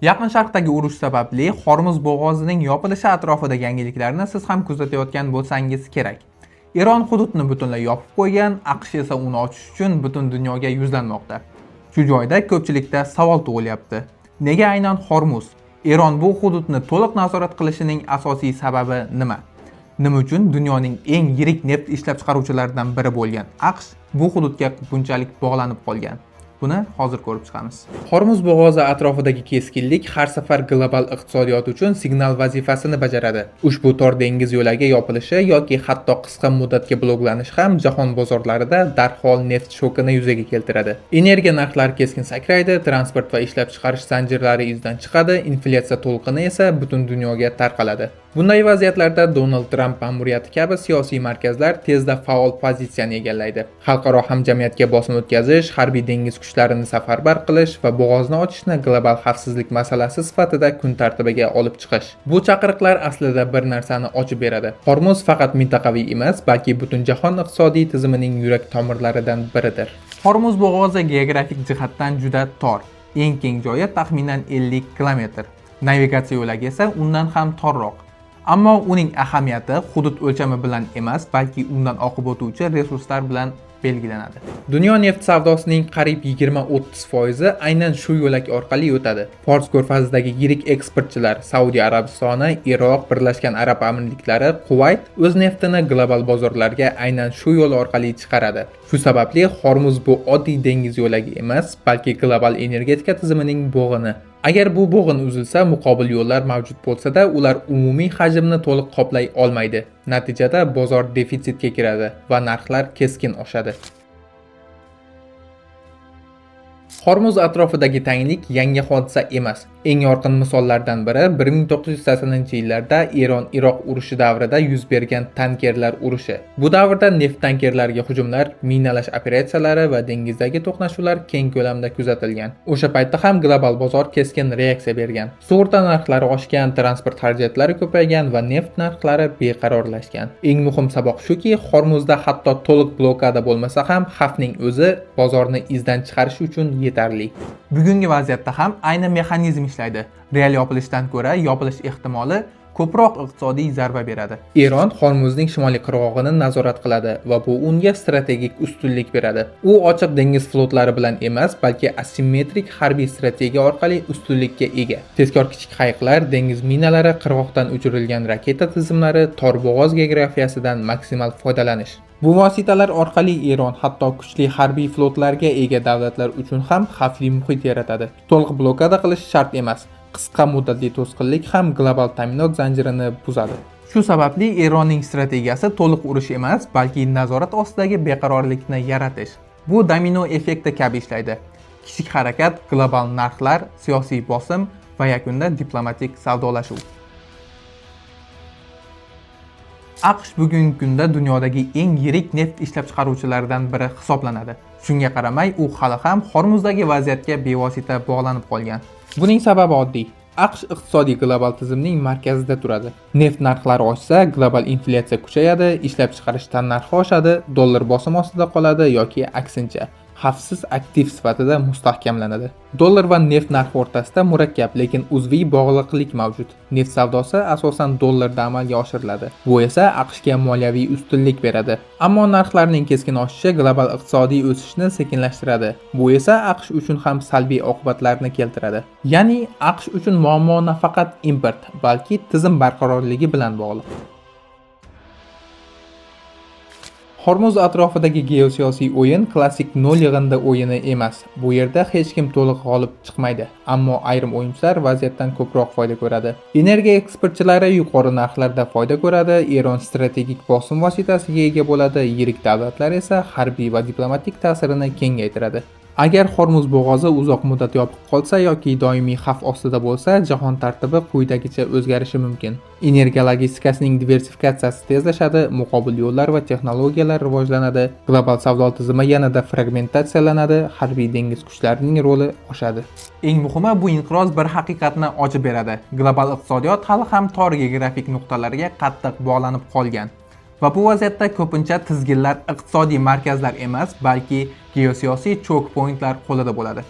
Yaqin Sharqdagi urush sababli Hormuz bo'g'ozining yopilishi atrofidagi yangiliklarni siz ham kuzatayotgan bo'lsangiz kerak. Eron hududni butunlay yopib qo'ygan, AQSh esa uni ochish uchun butun dunyoga yuzlanmoqda. Shu joyda ko'pchilikda savol tug'ilyapti. Nega aynan Hormuz? Eron bu hududni to'liq nazorat qilishining asosiy sababi nima? Nima uchun dunyoning eng yirik neft ishlab chiqaruvchilaridan biri bo'lgan AQSh bu hududga bunchalik bog'lanib qolgan? Buni hozir ko'rib chiqamiz. Hormuz bo'g'ozi atrofidagi keskinlik har safar global iqtisodiyot uchun signal vazifasini bajaradi. Ushbu tor dengiz yo'lagi yopilishi yoki hatto qisqa muddatga bloklanishi ham jahon bozorlarida darhol neft shokini yuzaga keltiradi. Energiya narxlari keskin sakraydi, transport va ishlab chiqarish zanjirlari izdan chiqadi, inflyatsiya to'lqini esa butun dunyoga tarqaladi. Bunday vaziyatlarda Donald Tramp ma'muriyati kabi siyosiy markazlar tezda faol pozitsiyani egallaydi. Xalqaro hamjamiyatga bosim o'tkazish, harbiy dengiz kuchlarini safarbar qilish va bo'g'ozni ochishni global xavfsizlik masalasi sifatida kun tartibiga olib chiqish. Bu chaqiriqlar aslida bir narsani ochib beradi. Hormuz faqat mintaqaviy emas, balki butun jahon iqtisodiy tizimining yurak tomirlaridan biridir. Hormuz bo'g'ozi geografik jihatdan juda tor. Eng keng joyi taxminan 50 kilometr. Navigatsiya yo'lagi esa undan ham torroq. Ammo uning ahamiyati hudud o'lchami bilan emas, balki undan oqib o'tuvchi resurslar bilan belgilanadi. Dunyo neft savdosining qariyb 20-30% aynan shu yo'lak orqali o'tadi. Fors ko'rfazidagi yirik eksportchilar Saudiya Arabistoni, Iroq, Birlashgan Arab Amirliklari, Kuvayt o'z neftini global bozorlarga aynan shu yo'l orqali chiqaradi. Shu sababli Hormuz bu oddiy dengiz yo'lagi emas, balki global energetika tizimining bo'g'ini. Agar bu bo'g'in uzilsa, muqobil yo'llar mavjud bo'lsa-da, ular umumiy hajmni to'liq qoplay olmaydi. Natijada bozor defitsitga kiradi va narxlar keskin oshadi. Hormuz atrofidagi tanglik yangi hodisa emas. Eng yorqin misollardan biri 1980-yillarda Eron-Iroq urushi davrida yuz bergan tankerlar urushi. Bu davrda neft tankerlariga hujumlar, minalash operatsiyalari va dengizdagi to'qnashuvlar keng ko'lamda kuzatilgan. O'sha paytda ham global bozor keskin reaksiya bergan. Sug'urta narxlari oshgan, transport xarajatlari ko'paygan va neft narxlari beqarorlashgan. Eng muhim saboq shuki, Hormuzda hatto to'liq blokada bo'lmasa ham xavfning o'zi bozorni izdan chiqarish uchun yetarli. Bugungi vaziyatda ham ayni mexanizm ishlaydi. Real yopilishdan ko'ra yopilish ehtimoli ko'proq iqtisodiy zarba beradi. Eron Hormuzning shimoliy qirg'og'ini nazorat qiladi va bu unga strategik ustunlik beradi. U ochiq dengiz flotlari bilan emas, balki asimmetrik harbiy strategiya orqali ustunlikka ega. Tezkor kichik qayiqlar, dengiz minalari, qirg'oqdan uchirilgan raketa tizimlari, tor bo'g'oz geografiyasidan maksimal foydalanish. Bu vositalar orqali Eron hatto kuchli harbiy flotlarga ega davlatlar uchun ham xavfli muhit yaratadi. To'liq blokada qilish shart emas. Qisqa muddatli to'sqinlik ham global ta'minot zanjirini buzadi. Shu sababli Eronning strategiyasi to'liq urush emas, balki nazorat ostidagi beqarorlikni yaratish. Bu domino effekti kabi ishlaydi. Kichik harakat, global narxlar, siyosiy bosim va yakunda diplomatik savdolashuv. AQSh bugungi kunda dunyodagi eng yirik neft ishlab chiqaruvchilaridan biri hisoblanadi. Shunga qaramay, u hali ham Hormuzdagi vaziyatga bevosita bog'lanib qolgan. Buning sababi oddiy. AQSh iqtisodiy global tizimning markazida turadi. Neft narxlari oshsa, global inflyatsiya kuchayadi, ishlab chiqarish tannarxi oshadi, dollar bosim ostida qoladi yoki aksincha, xavfsiz aktiv sifatida mustahkamlanadi. Dollar va neft narxi o'rtasida murakkab, lekin uzviy bog'liqlik mavjud. Neft savdosi asosan dollarda amalga oshiriladi. Bu esa AQShga moliyaviy ustunlik beradi. Ammo narxlarning keskin oshishi global iqtisodiy o'sishni sekinlashtiradi. Bu esa AQSh uchun ham salbiy oqibatlarni keltiradi. Ya'ni AQSh uchun muammo nafaqat import, balki tizim barqarorligi bilan bog'liq. Hormuz atrofidagi geosiyosiy o'yin klassik nol yig'indi o'yini emas. Bu yerda hech kim to'liq g'olib chiqmaydi, ammo ayrim o'yinchilar vaziyatdan ko'proq foyda ko'radi. Energiya eksportchilari yuqori narxlarda foyda ko'radi, Eron strategik bosim vositasiga ega bo'ladi, yirik davlatlar esa harbiy va diplomatik ta'sirini kengaytiradi. Agar Hormuz bo'g'ozi uzoq muddat yopiq qolsa yoki doimiy xavf ostida bo'lsa, jahon tartibi quyidagicha o'zgarishi mumkin. Energiya logistikasining diversifikatsiyasi tezlashadi, muqobil yo'llar va texnologiyalar rivojlanadi, global savdo tizimi yanada fragmentatsiyalanadi, harbiy dengiz kuchlarining roli oshadi. Eng muhimi, bu inqiroz bir haqiqatni ochib beradi. Global iqtisodiyot hali ham tor geografik nuqtalarga qattiq bog'lanib qolgan. Va bu vaziyatda ko'pincha tizginlar iqtisodiy markazlar emas, balki geosiyosiy choke pointlar qo'lida bo'ladi.